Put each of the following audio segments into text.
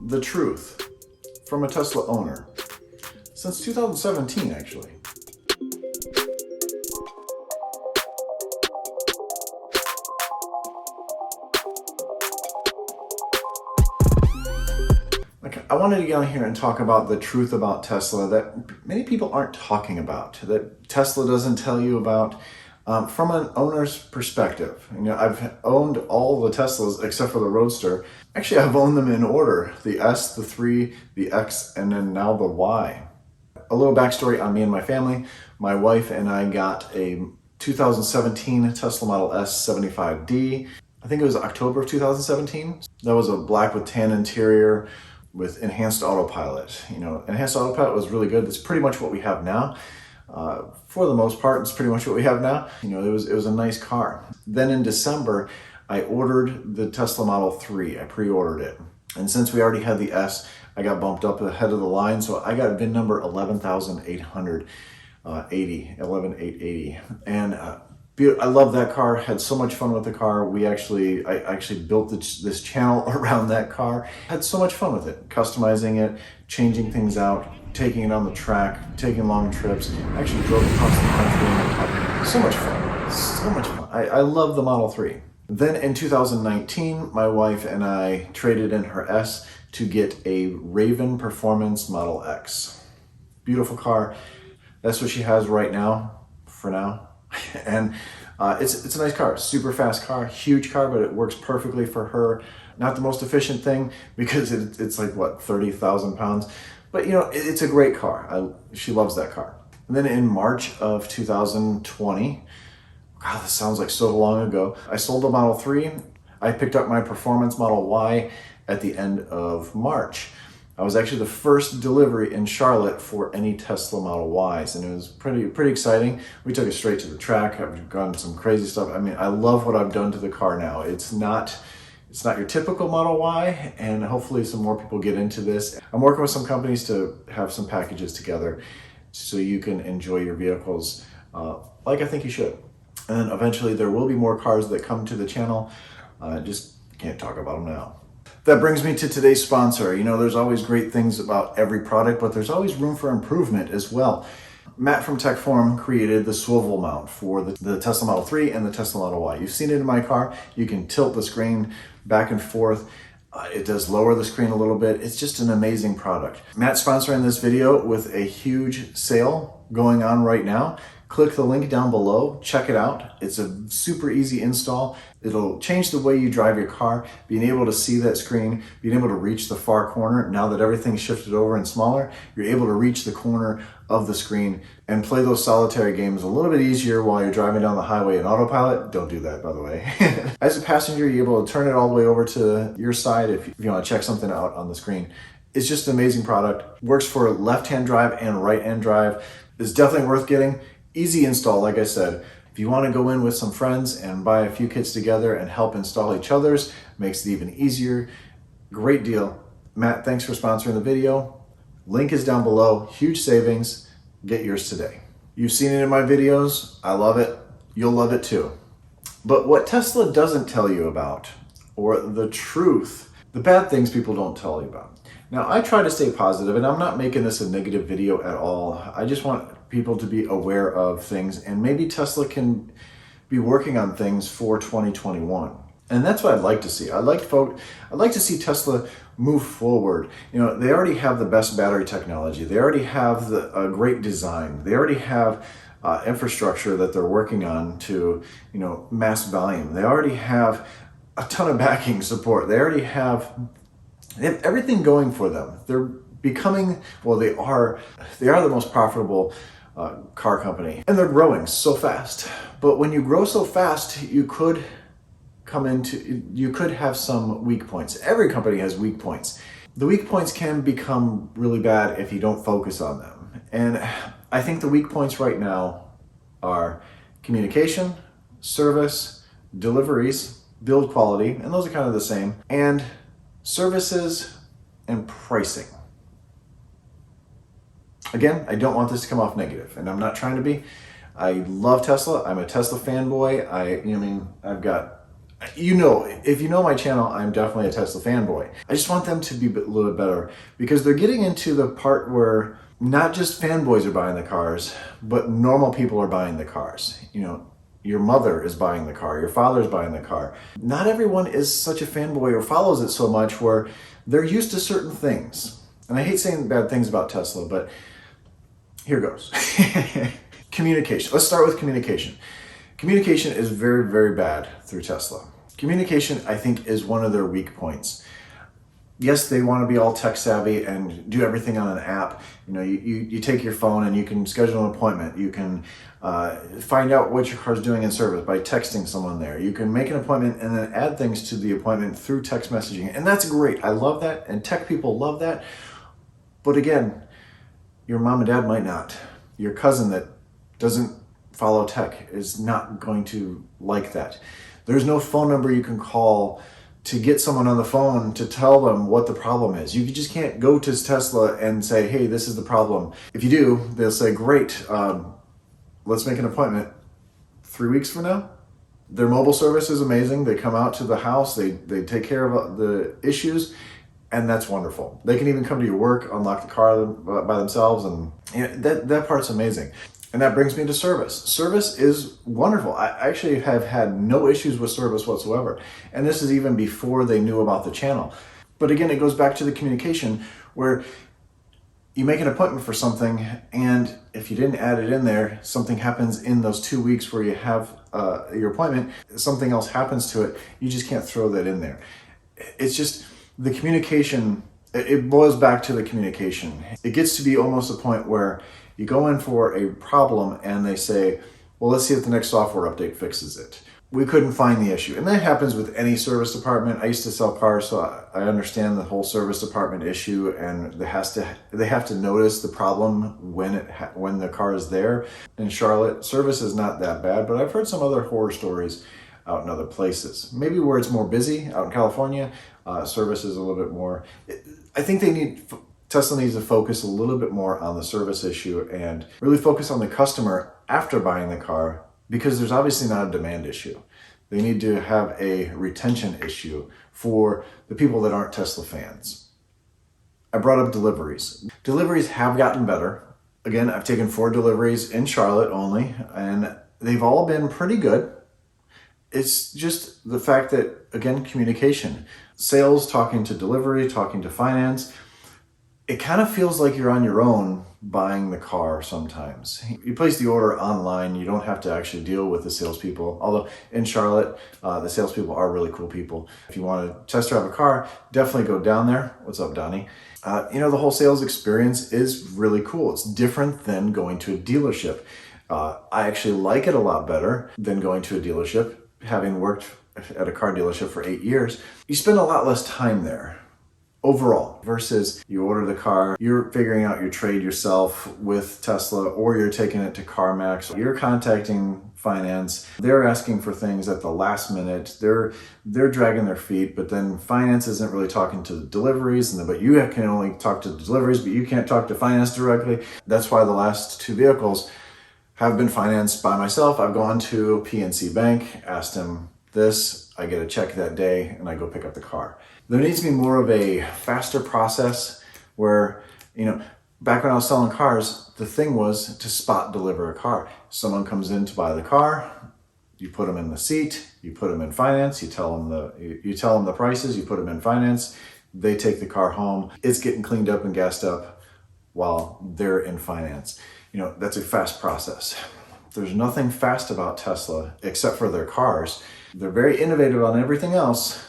the truth from a Tesla owner since 2017, actually. I wanted to get on here and talk about the truth about Tesla that many people aren't talking about, that Tesla doesn't tell you about from an owner's perspective. You know, I've owned all the Teslas except for the Roadster. Actually, I've owned them in order: the S, the 3, the X, and then now the Y. A little backstory on me and my family. My wife and I got a 2017 Tesla Model S 75D. I think it was October of 2017. That was a black with tan interior with enhanced autopilot. You know, enhanced autopilot was really good. That's pretty much what we have now. For the most part, it's pretty much what we have now. You know, it was a nice car. Then in December, I ordered the Tesla Model 3. I pre-ordered it. And since we already had the S, I got bumped up ahead of the line. So I got VIN number 11,880. And I love that car. Had so much fun with the car. I actually built this channel around that car. Had so much fun with it, customizing it, changing things out, taking it on the track, taking long trips. I actually drove across the country in the car. So much fun. So much fun. I love the Model 3. Then in 2019, my wife and I traded in her S to get a Raven Performance Model X. Beautiful car. That's what she has right now, for now. And it's a nice car, super fast car, huge car, but it works perfectly for her. Not the most efficient thing because it's like, what, 30,000 pounds? But you know, it's a great car. She loves that car. And then in March of 2020, God, this sounds like so long ago, I sold the Model 3. I picked up my Performance Model Y at the end of March. I was actually the first delivery in Charlotte for any Tesla Model Ys, and it was pretty exciting. We took it straight to the track. I've gone some crazy stuff. I mean, I love what I've done to the car now. It's not your typical Model Y, and hopefully some more people get into this. I'm working with some companies to have some packages together so you can enjoy your vehicles like I think you should. And then eventually there will be more cars that come to the channel. Just can't talk about them now. That brings me to today's sponsor. You know, there's always great things about every product, but there's always room for improvement as well. Matt from TechForm created the swivel mount for the Tesla Model 3 and the Tesla Model Y. You've seen it in my car. You can tilt the screen back and forth. It does lower the screen a little bit. It's just an amazing product. Matt's sponsoring this video with a huge sale going on right now. Click the link down below, check it out. It's a super easy install. It'll change the way you drive your car, being able to see that screen, being able to reach the far corner. Now that everything's shifted over and smaller, you're able to reach the corner of the screen and play those solitary games a little bit easier while you're driving down the highway in autopilot. Don't do that, by the way. As a passenger, you're able to turn it all the way over to your side if you want to check something out on the screen. It's just an amazing product. Works for left-hand drive and right-hand drive. It's definitely worth getting. Easy install, like I said. If you want to go in with some friends and buy a few kits together and help install each other's, makes it even easier. Great deal. Matt, thanks for sponsoring the video. Link is down below. Huge savings. Get yours today. You've seen it in my videos. I love it. You'll love it too. But what Tesla doesn't tell you about, or the truth, the bad things people don't tell you about. Now, I try to stay positive, and I'm not making this a negative video at all. I just want people to be aware of things, and maybe Tesla can be working on things for 2021. And that's what I'd like to see. I'd like to see Tesla move forward. You know, they already have the best battery technology. They already have a great design. They already have infrastructure that they're working on to, you know, mass volume. They already have a ton of backing support. They have everything going for them. They're becoming, well, they are the most profitable car company, and they're growing so fast. But when you grow so fast, you could have some weak points. Every company has weak points. The weak points can become really bad if you don't focus on them. And I think the weak points right now are communication, service, deliveries, build quality, and those are kind of the same, and services and pricing. Again, I don't want this to come off negative, and I'm not trying to be. I love Tesla. I'm a Tesla fanboy. I've got If you know my channel, I'm definitely a Tesla fanboy. I just want them to be a little bit better because they're getting into the part where not just fanboys are buying the cars, but normal people are buying the cars. Your mother is buying the car, your father's buying the car. Not everyone is such a fanboy or follows it so much where they're used to certain things. And I hate saying bad things about Tesla, but here goes. Communication. Let's start with communication. Communication is very, very bad through Tesla. Communication, I think, is one of their weak points. Yes, they want to be all tech savvy and do everything on an app. You take your phone and you can schedule an appointment. You can find out what your car's doing in service by texting someone there. You can make an appointment and then add things to the appointment through text messaging. And that's great. I love that. And tech people love that. But again, your mom and dad might not. Your cousin that doesn't follow tech is not going to like that. There's no phone number you can call to get someone on the phone to tell them what the problem is. You just can't go to Tesla and say, hey, this is the problem. If you do, they'll say, great, let's make an appointment 3 weeks from now. Their mobile service is amazing. They come out to the house, they take care of the issues, and that's wonderful. They can even come to your work, unlock the car by themselves, and that part's amazing. And that brings me to service. Service is wonderful. I actually have had no issues with service whatsoever. And this is even before they knew about the channel. But again, it goes back to the communication where you make an appointment for something, and if you didn't add it in there, something happens in those 2 weeks where you have your appointment, something else happens to it, you just can't throw that in there. It's just the communication, it boils back to the communication. It gets to be almost a point where you go in for a problem and they say, well, let's see if the next software update fixes it. We couldn't find the issue. And that happens with any service department. I used to sell cars, so I understand the whole service department issue, and they have to notice the problem when the car is there. In Charlotte, service is not that bad, but I've heard some other horror stories out in other places. Maybe where it's more busy, out in California, service is a little bit more. I think Tesla needs to focus a little bit more on the service issue and really focus on the customer after buying the car, because there's obviously not a demand issue. They need to have a retention issue for the people that aren't Tesla fans. I brought up deliveries. Deliveries have gotten better. Again, I've taken 4 deliveries in Charlotte only, and they've all been pretty good. It's just the fact that, again, communication. Sales, talking to delivery, talking to finance. It kind of feels like you're on your own buying the car sometimes. You place the order online, you don't have to actually deal with the salespeople. Although in Charlotte, the salespeople are really cool people. If you want to test drive a car, definitely go down there. What's up, Donnie? The whole sales experience is really cool. It's different than going to a dealership. I actually like it a lot better than going to a dealership. Having worked at a car dealership for 8 years, you spend a lot less time there. Overall, versus you order the car, you're figuring out your trade yourself with Tesla, or you're taking it to CarMax, you're contacting finance, they're asking for things at the last minute, they're dragging their feet, but then finance isn't really talking to the deliveries, but you can only talk to the deliveries, but you can't talk to finance directly. That's why the last 2 vehicles have been financed by myself. I've gone to PNC Bank, asked them this, I get a check that day, and I go pick up the car. There needs to be more of a faster process where, back when I was selling cars, the thing was to spot deliver a car. Someone comes in to buy the car, you put them in the seat, you put them in finance, you tell them the prices, you put them in finance, they take the car home, it's getting cleaned up and gassed up while they're in finance. That's a fast process. There's nothing fast about Tesla except for their cars. They're very innovative on everything else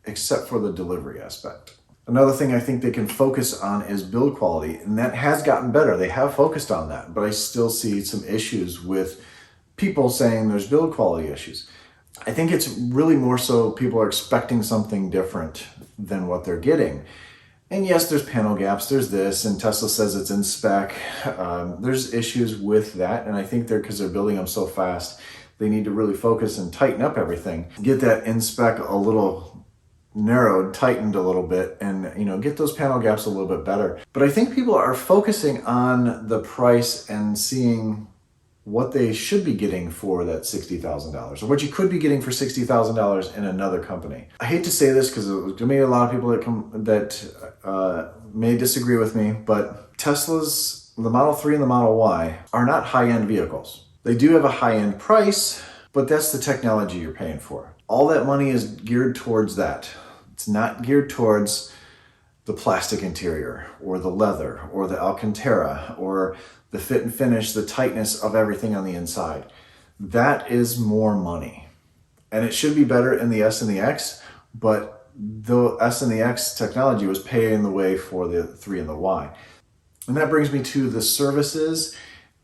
except for the delivery aspect. Another thing I think they can focus on is build quality, and that has gotten better. They have focused on that, but I still see some issues with people saying there's build quality issues. I think it's really more so people are expecting something different than what they're getting. And yes, there's panel gaps, there's this, and Tesla says it's in spec. There's issues with that, and I think because they're building them so fast, they need to really focus and tighten up everything. Get that in spec a little narrowed, tightened a little bit, and get those panel gaps a little bit better. But I think people are focusing on the price and seeing what they should be getting for that $60,000, or what you could be getting for $60,000 in another company. I hate to say this because there's gonna be a lot of people that may disagree with me, but Tesla's, the Model 3 and the Model Y are not high-end vehicles. They do have a high-end price, but that's the technology you're paying for. All that money is geared towards that. It's not geared towards the plastic interior or the leather or the Alcantara or the fit and finish, the tightness of everything on the inside. That is more money. And it should be better in the S and the X, but the S and the X technology was paving the way for the 3 and the Y. And that brings me to the services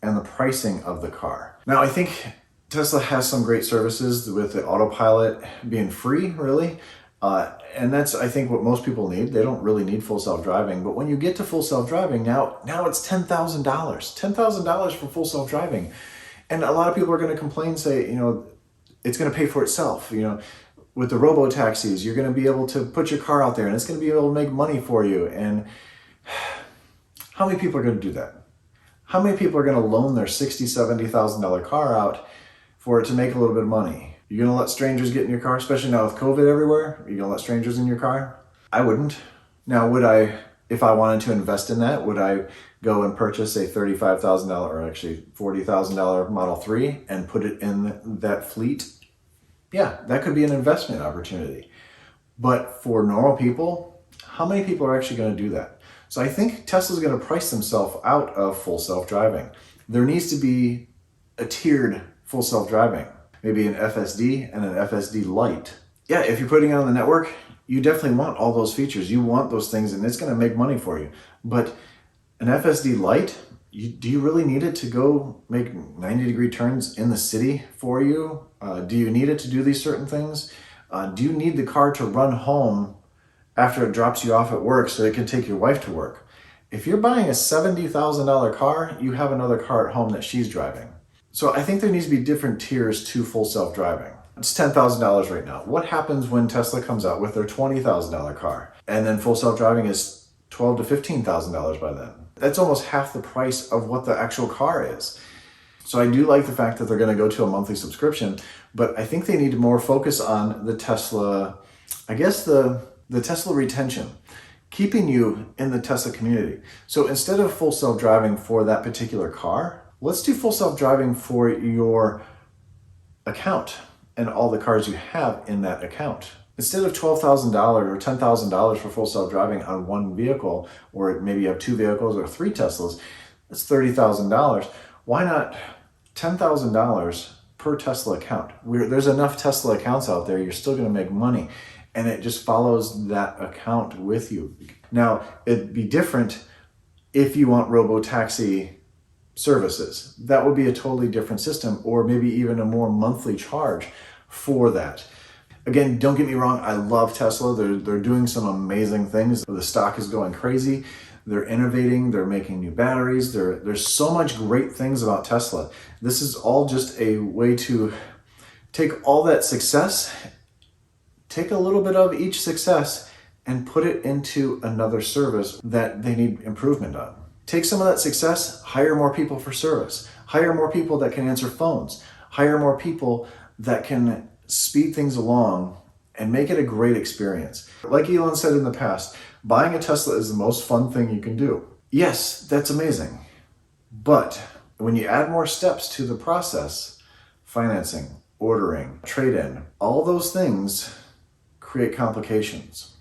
and the pricing of the car. Now, I think Tesla has some great services with the autopilot being free, really. And that's, I think, what most people need. They don't really need full self-driving. But when you get to full self-driving, now it's $10,000. $10,000 for full self-driving. And a lot of people are going to complain, say, it's going to pay for itself. With the robo-taxis, you're going to be able to put your car out there and it's going to be able to make money for you. And how many people are going to do that? How many people are going to loan their $60,000, $70,000 car out for it to make a little bit of money? You're going to let strangers get in your car, especially now with COVID everywhere? You're going to let strangers in your car? I wouldn't. Now, would I, if I wanted to invest in that, would I go and purchase a $35,000 or actually $40,000 Model 3 and put it in that fleet? Yeah, that could be an investment opportunity. But for normal people, how many people are actually going to do that? So I think Tesla's going to price themselves out of full self-driving. There needs to be a tiered full self-driving. Maybe an FSD and an FSD Lite. Yeah, if you're putting it on the network, you definitely want all those features. You want those things and it's going to make money for you. But an FSD Lite, do you really need it to go make 90-degree turns in the city for you? Do you need it to do these certain things? Do you need the car to run home after it drops you off at work so it can take your wife to work? If you're buying a $70,000 car, you have another car at home that she's driving. So I think there needs to be different tiers to full self-driving. It's $10,000 right now. What happens when Tesla comes out with their $20,000 car? And then full self-driving is $12,000 to $15,000 by then. That's almost half the price of what the actual car is. So I do like the fact that they're going to go to a monthly subscription, but I think they need to more focus on the Tesla, I guess the Tesla retention, keeping you in the Tesla community. So instead of full self-driving for that particular car, let's do full self-driving for your account and all the cars you have in that account. Instead of $12,000 or $10,000 for full self-driving on one vehicle, or maybe you have 2 vehicles or 3 Teslas, that's $30,000. Why not $10,000 per Tesla account? There's enough Tesla accounts out there, you're still going to make money, and it just follows that account with you. Now, it'd be different if you want robo-taxi services. That would be a totally different system, or maybe even a more monthly charge for that. Again, don't get me wrong, I love Tesla. They're doing some amazing things. The stock is going crazy. They're innovating, they're making new batteries. There's so much great things about Tesla. This is all just a way to take all that success, take a little bit of each success and put it into another service that they need improvement on. Take some of that success, hire more people for service, hire more people that can answer phones, hire more people that can speed things along and make it a great experience. Like Elon said in the past, buying a Tesla is the most fun thing you can do. Yes, that's amazing. But when you add more steps to the process, financing, ordering, trade-in, all those things create complications.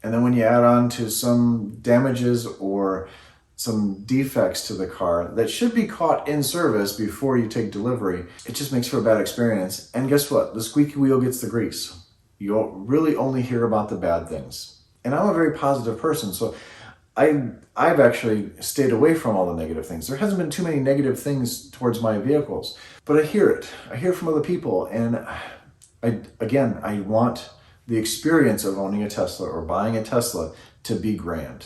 And then when you add on to some damages or some defects to the car that should be caught in service before you take delivery, it just makes for a bad experience. And guess what? The squeaky wheel gets the grease. You'll really only hear about the bad things. And I'm a very positive person, so I've actually stayed away from all the negative things. There hasn't been too many negative things towards my vehicles, but I hear it. I hear from other people, and I want the experience of owning a Tesla or buying a Tesla to be grand,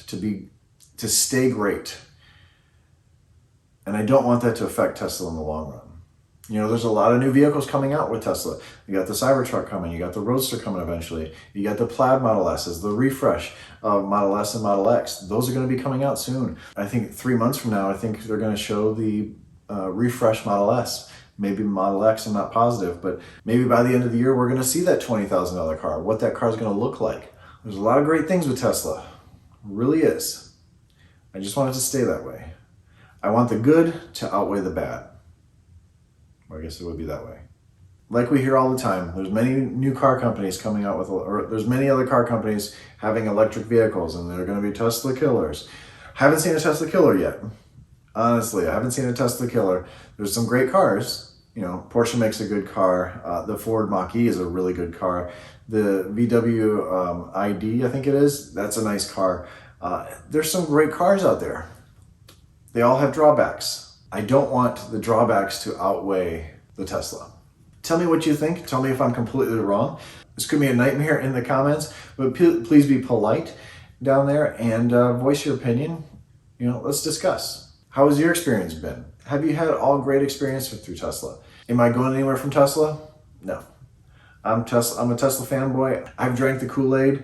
to stay great. And I don't want that to affect Tesla in the long run. There's a lot of new vehicles coming out with Tesla. You got the Cybertruck coming, you got the Roadster coming eventually, you got the Plaid Model S's, the refresh of Model S and Model X. Those are going to be coming out soon. I think 3 months from now, I think they're going to show the refresh Model S. Maybe Model X, I'm not positive, but maybe by the end of the year, we're gonna see that $20,000 car, what that car is gonna look like. There's a lot of great things with Tesla, it really is. I just want it to stay that way. I want the good to outweigh the bad. Or I guess it would be that way. Like we hear all the time, there's many new car companies coming out with, or there's many other car companies having electric vehicles, and they're gonna be Tesla killers. Haven't seen a Tesla killer yet. Honestly, I haven't seen a Tesla killer. There's some great cars. You know, Porsche makes a good car. The Ford Mach-E is a really good car. The VW ID, I think it is, that's a nice car. There's some great cars out there. They all have drawbacks. I don't want the drawbacks to outweigh the Tesla. Tell me what you think. Tell me if I'm completely wrong. This could be a nightmare in the comments, but please be polite down there and voice your opinion. You know, let's discuss. How has your experience been? Have you had all great experience through Tesla? Am I going anywhere from Tesla? No. I'm a Tesla fanboy. I've drank the Kool-Aid,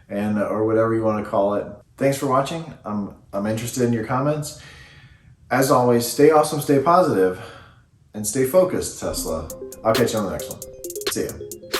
and or whatever you want to call it. Thanks for watching. I'm interested in your comments. As always, stay awesome, stay positive, and stay focused, Tesla. I'll catch you on the next one. See ya.